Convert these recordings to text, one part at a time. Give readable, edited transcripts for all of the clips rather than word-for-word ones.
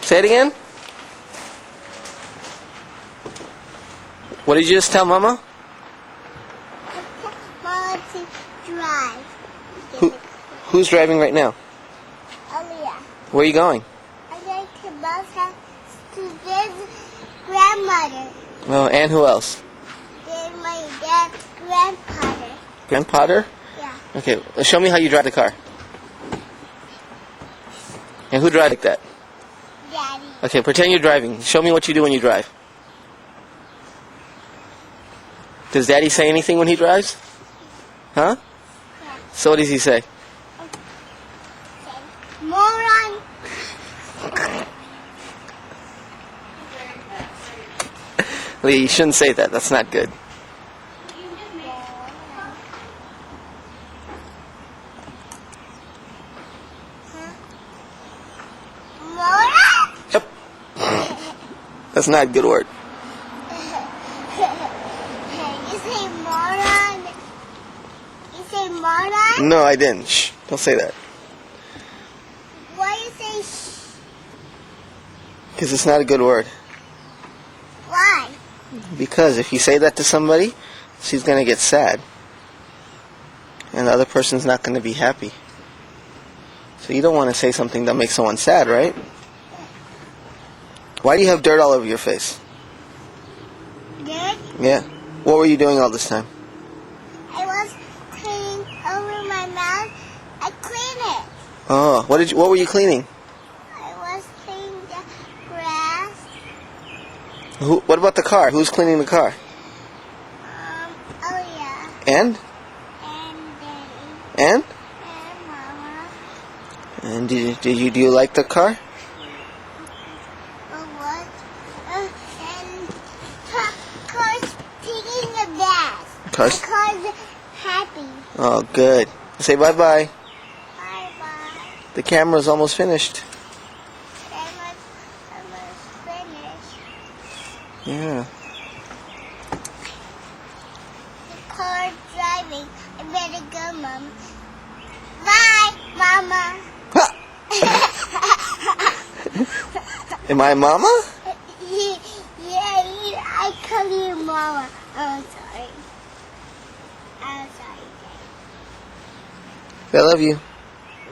Say it again. What did you just tell Mama? Mama to drive. Who's driving right now? Aliya. Where are you going? I'm going to mom's house to visit grandmother. Oh, and who else? Then my dad's grandfather. Grandfather? Yeah. Okay, show me how you drive the car. And who drives like that? Daddy. Okay, pretend you're driving. Show me what you do when you drive. Does Daddy say anything when he drives? Huh? Yeah. So what does he say? Moron. Lee, you shouldn't say that. That's not good. Moron. Yep. That's not a good word. You say moron. You say moron. No, I didn't. Shh. Don't say that. Why you say shh? Because it's not a good word. Why? Because if you say that to somebody, she's going to get sad. And the other person's not going to be happy. So you don't want to say something that makes someone sad, right? Why do you have dirt all over your face? Dirt? Yeah. What were you doing all this time? I was cleaning over my mouth. I cleaned it. Oh, what were you cleaning? I was cleaning the grass. What about the car? Who's cleaning the car? Aliya. And? And Daddy. And? And Mama. And do you like the car? Or what? And car's taking the bath. Car's? The car's happy. Oh, good. Say bye-bye. Bye-bye. The camera's almost finished. I must finish. Yeah. The car driving. I better go, Mom. Bye, Mama. Am I Mama? Yeah, I call you Mama. I'm sorry. I'm sorry, I love you. Dad.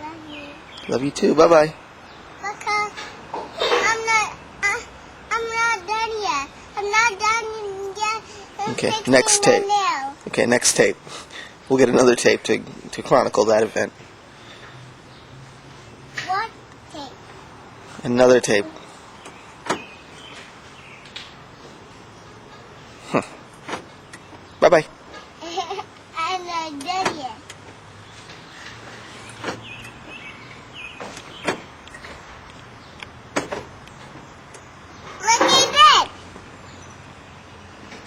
Love you. Love you too. Bye-bye. Because I'm not done yet. I'm not done yet. Okay, Fixing next the tape. nail. Okay, next tape. We'll get another tape to chronicle that event. What tape? Another tape. Bye-bye. And then